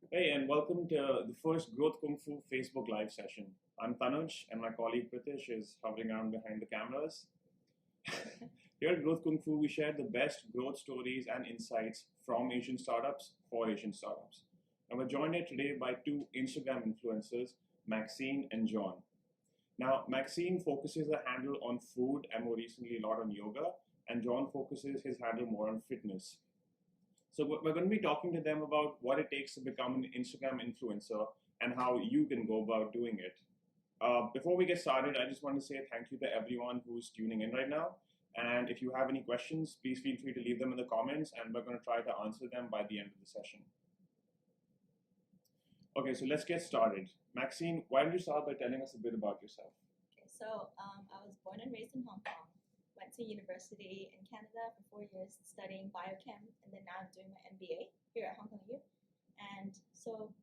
Hey, and welcome to the first GrowthKungFu Facebook Live session. I'm Tanuj, and my colleague Pritish is hovering around behind the cameras. Here at GrowthKungFu, we share the best growth stories and insights from Asian startups for Asian startups. And we're joined here today by two Instagram influencers, Maxine and John. Now, Maxine focuses her handle on food and more recently a lot on yoga, and John focuses his handle more on fitness. So we're going to be talking to them about what it takes to become an Instagram influencer and how you can go about doing it. Before we get started, I just want to say thank you to everyone who's tuning in right now. And if you have any questions, please feel free to leave them in the comments, and we're going to try to answer them by the end of the session. Okay, so let's get started. Maxine, why don't you start by telling us a bit about yourself? Okay, so I was born and raised in Hong Kong. Went to university in Canada for 4 years studying biochem, and then now I'm doing my MBA here at Hong Kong U. And so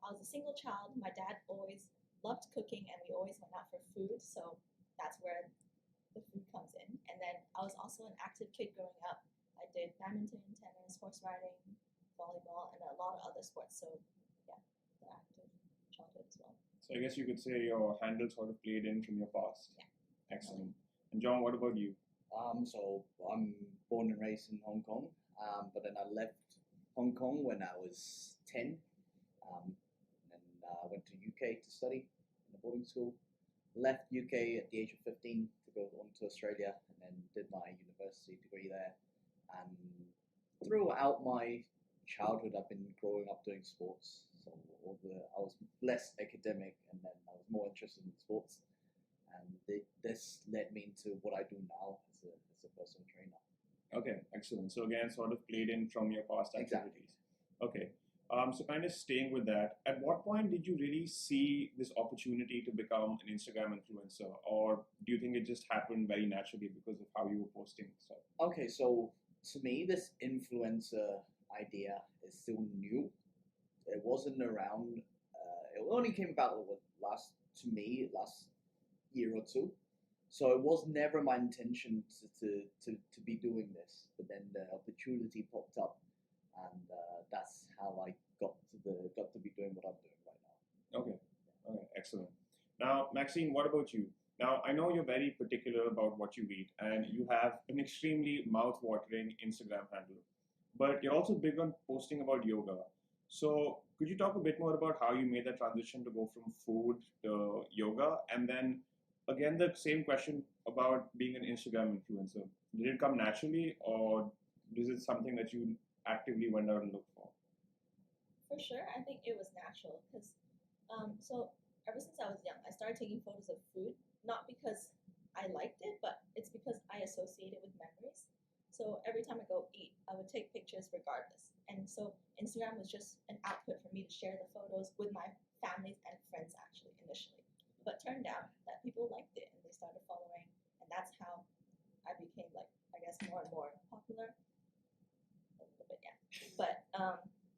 I was a single child. My dad always loved cooking, and we always went out for food. So that's where the food comes in. And then I was also an active kid growing up. I did badminton, tennis, horse riding, volleyball, and a lot of other sports. So yeah, the active childhood as well. So I guess you could say your handle sort of played in from your past. Yeah. Excellent. And John, what about you? So I'm born and raised in Hong Kong, but then I left Hong Kong when I was 10, and went to UK to study in a boarding school. Left UK at the age of 15 to go on to Australia, and then did my university degree there. And throughout my childhood, I've been growing up doing sports. So I was less academic, and then I was more interested in sports. And this led me into what I do now as a personal trainer. Okay, excellent. So again, sort of played in from your past activities. Exactly. Okay. So kind of staying with that, at what point did you really see this opportunity to become an Instagram influencer, or do you think it just happened very naturally because of how you were posting stuff? Okay, so to me, this influencer idea is still new. It wasn't around. It only came about last year or two. So it was never my intention to be doing this, but then the opportunity popped up, and that's how I got to be doing what I'm doing right now. Okay. Okay, excellent. Now, Maxine, what about you? Now, I know you're very particular about what you eat, and you have an extremely mouth-watering Instagram handle, but you're also big on posting about yoga. So, could you talk a bit more about how you made that transition to go from food to yoga? And then, again, the same question about being an Instagram influencer. Did it come naturally, or is it something that you actively went out and looked for? For sure, I think it was natural because so ever since I was young, I started taking photos of food, not because I liked it, but it's because I associate it with memories. So every time I go eat, I would take pictures regardless. And so Instagram was just an output for me to share the photos with my families and friends actually initially. But turned out that people liked it and they started following, and that's how I became like I guess more and more popular. A little bit, yeah. But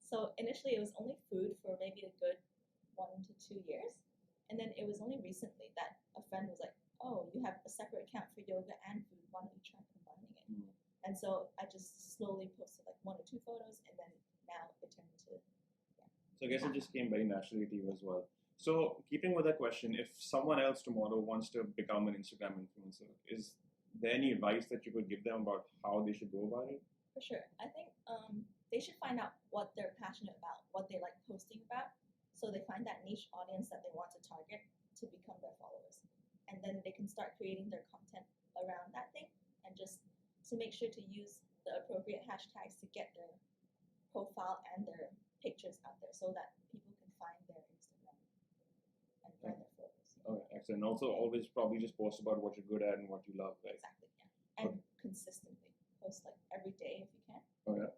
so initially it was only food for maybe a good 1 to 2 years. And then it was only recently that a friend was like, oh, you have a separate account for yoga and food. Why don't you try combining it? Mm. And so I just slowly posted like 1 or 2 photos, and then now it turned into, yeah. So I guess it just came very naturally to you as well. So keeping with that question, if someone else tomorrow wants to become an Instagram influencer, is there any advice that you could give them about how they should go about it? For sure. I think they should find out what they're passionate about, what they like posting about, so they find that niche audience that they want to target to become their followers. And then they can start creating their content around that thing, and just to make sure to use the appropriate hashtags to get their profile and their pictures out there so that people can find their Instagram and find their photos. Okay, excellent. Also, always probably just post about what you're good at and what you love, right? Exactly, yeah. And consistently post like every day if you can. Oh, yeah.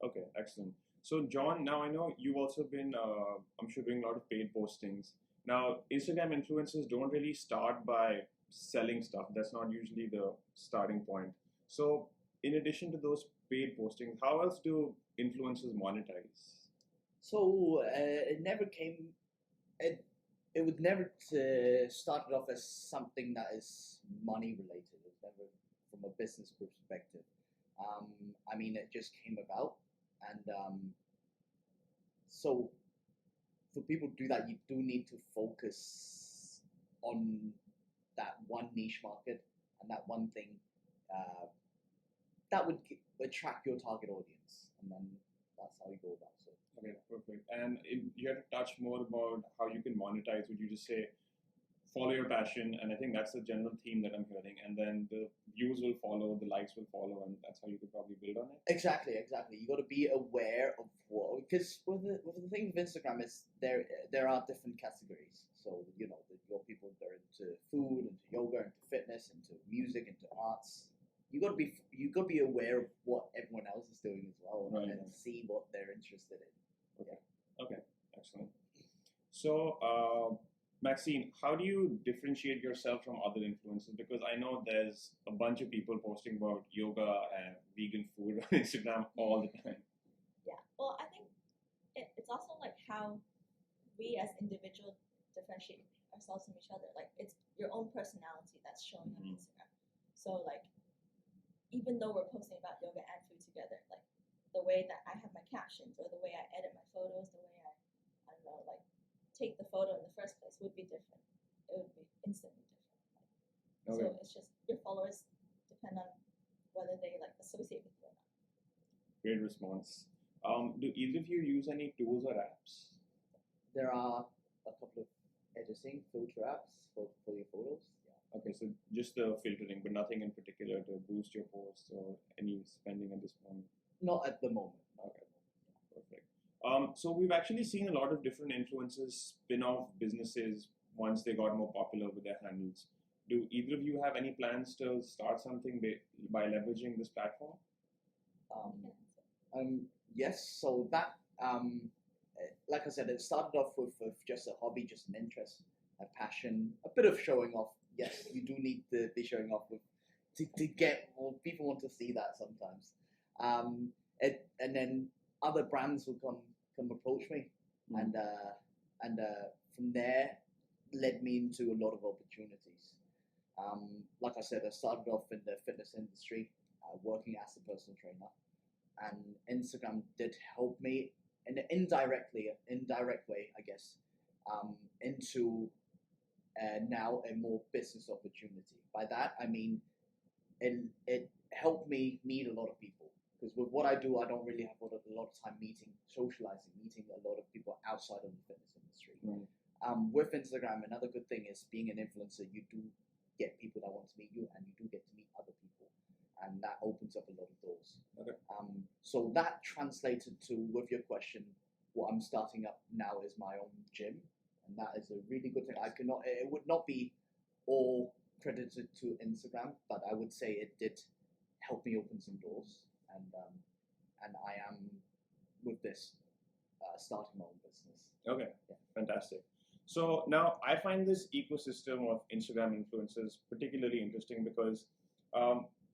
Okay, excellent. So, John, now I know you've also been, I'm sure, doing a lot of paid postings. Now, Instagram influencers don't really start by selling stuff. That's not usually the starting point. So, in addition to those paid postings, how else do influencers monetize? So it never came. It it would never started off as something that is money related. It was never from a business perspective. I mean, it just came about, and so for people to do that, you do need to focus on that one niche market and that one thing that would attract your target audience, and then that's how you go about it. Okay, perfect. And if you had to touch more about how you can monetize, would you just say follow your passion? And I think that's the general theme that I'm hearing. And then the views will follow, the likes will follow, and that's how you could probably build on it. Exactly. You got to be aware of what, because with the thing with Instagram is there are different categories. So your people that are into food, into yoga, into fitness, into music, into arts. You got to be aware of what everyone else is doing as well, Right. and see what they're interested in. Okay, excellent. So, Maxine, how do you differentiate yourself from other influencers? Because I know there's a bunch of people posting about yoga and vegan food on Instagram all the time. Yeah. Well, I think it's also like how we as individuals differentiate ourselves from each other. Like it's your own personality that's showing on Instagram. So like, even though we're posting about yoga and food together, like the way that I have my captions or the way I edit my photos, the way I don't know, like take the photo in the first place would be different. It would be instantly different. Okay. So it's just your followers depend on whether they like associate with you or not. Great response. Do either of you use any tools or apps? There are a couple of editing filter apps for your photos. Yeah. Okay, so just the filtering, but nothing in particular to boost your posts or any spending at this point. Not at the moment. Okay, perfect. So we've actually seen a lot of different influencers spin off businesses once they got more popular with their handles. Do either of you have any plans to start something by leveraging this platform? Yes. So that like I said, it started off with just a hobby, just an interest, a passion, a bit of showing off. Yes, you do need to be showing off to get more people want to see that sometimes. And then other brands will come approach me, and from there led me into a lot of opportunities. Like I said, I started off in the fitness industry, working as a personal trainer, and Instagram did help me in an indirect way, I guess, into now a more business opportunity. By that I mean it helped me meet a lot of people, because with what I do, I don't really have a lot of time socializing, meeting a lot of people outside of the fitness industry. Right. With Instagram, another good thing is being an influencer, you do get people that want to meet you, and you do get to meet other people, and that opens up a lot of doors. Okay. So that translated to, with your question, what I'm starting up now is my own gym, and that is a really good thing. It would not be all credited to Instagram, but I would say it did help me open some doors, and I am with this starting my own business. Okay, fantastic. So now I find this ecosystem of Instagram influencers particularly interesting because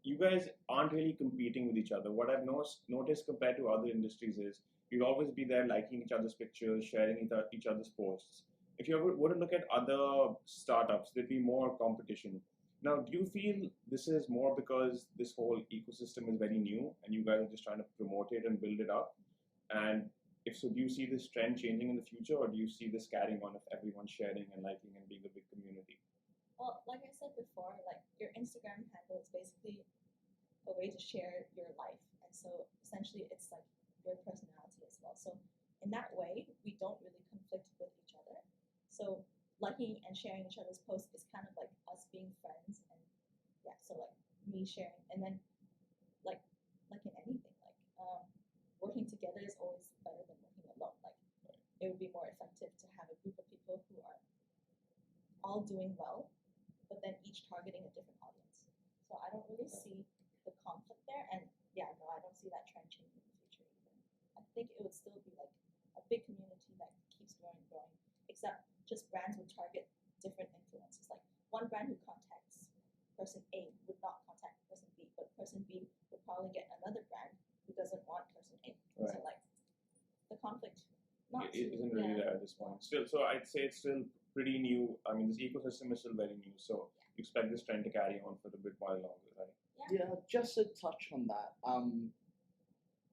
you guys aren't really competing with each other. What I've noticed compared to other industries is you'll always be there liking each other's pictures, sharing each other's posts. If you ever were to look at other startups, there'd be more competition. Now, do you feel this is more because this whole ecosystem is very new and you guys are just trying to promote it and build it up? And if so, do you see this trend changing in the future, or do you see this carrying on of everyone sharing and liking and being a big community? Well, like I said before, like your Instagram handle is basically a way to share your life, and so essentially it's like your personality as well. So in that way, we don't really conflict with each other. So liking and sharing each other's posts is kind of like us being friends, and yeah, so like me sharing, and then like in anything, like working together is always better than working alone. Like it would be more effective to have a group of people who are all doing well, but then each targeting a different audience. So I don't really see the conflict there, and yeah, no, I don't see that trend changing in the future either. I think it would still be like a big community that keeps growing and growing, except just brands would target different influencers. Like one brand who contacts person A would not contact person B, but person B would probably get another brand who doesn't want person A. Right. So like the conflict It isn't really there at this point. Still, so I'd say it's still pretty new. I mean, this ecosystem is still very new, so you expect this trend to carry on for a bit while longer, right? Yeah, just to touch on that.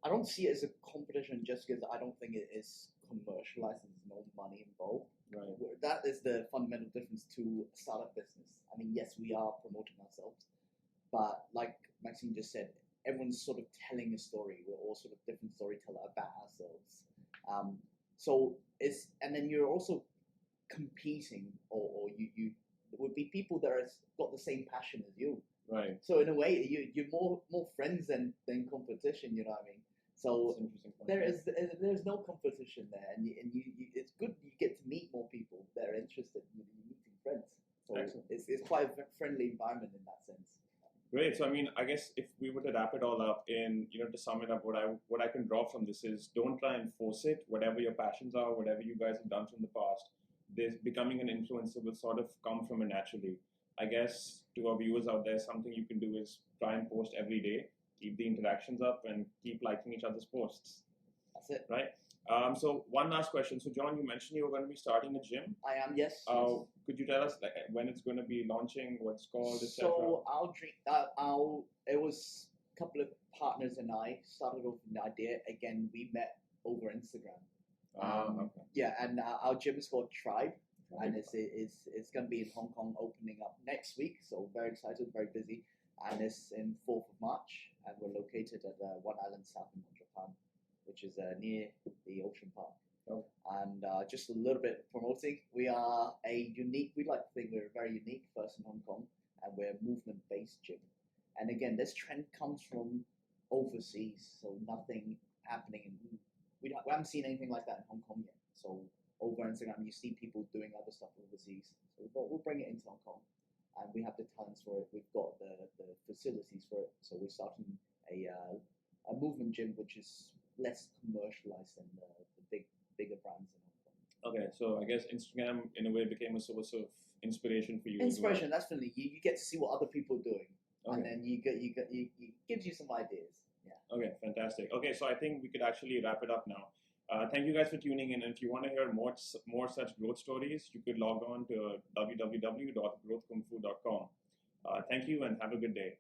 I don't see it as a competition just because I don't think it is commercialized. There's no money involved. Right. That is the fundamental difference to a startup business. I mean, yes, we are promoting ourselves, but like Maxine just said, everyone's sort of telling a story. We're all sort of different storyteller about ourselves. So it's, and then you're also competing, or you would be people that are got the same passion as you. Right. So in a way, you're more friends than competition. You know what I mean? So That's an interesting point. there's no competition there, and you it's good you get to meet more people that are interested. You're meeting friends, so Excellent. it's quite a friendly environment in that sense. Great. So I mean, I guess if we were to wrap it all up in, to sum it up, what I can draw from this is don't try and force it. Whatever your passions are, whatever you guys have done from the past, there's becoming an influencer will sort of come from it naturally. I guess to our viewers out there, something you can do is try and post every day, keep the interactions up, and keep liking each other's posts. That's it. Right. So one last question. So John, you mentioned you were going to be starting a gym. I am, yes. Could you tell us when it's going to be launching, what it's called, etc.? So it was a couple of partners and I started off with the idea. Again, we met over Instagram. Okay. Yeah, and our gym is called Tribe, and it's going to be in Hong Kong, opening up next week. So very excited, very busy, and it's in 4th of March, and we're located at One Island South in Japan, which is near the Ocean Park. Oh. And just a little bit of promoting. We are we like to think we're a very unique first in Hong Kong, and we're a movement-based gym. And again, this trend comes from overseas, so nothing happening we haven't seen anything like that in Hong Kong yet. So over Instagram, you see people doing other stuff overseas. So we'll bring it into Hong Kong, and we have the talents for it. We've got the facilities for it. So we're starting a movement gym, which is less commercialized than the bigger brands in Hong Kong. Okay, so I guess Instagram in a way became a source of inspiration for you. Inspiration, that's definitely. You get to see what other people are doing, Okay. and then it gives you some ideas. Yeah. Okay, fantastic. Okay, so I think we could actually wrap it up now. Thank you guys for tuning in. And if you want to hear more such growth stories, you could log on to www.growthkungfu.com. Thank you and have a good day.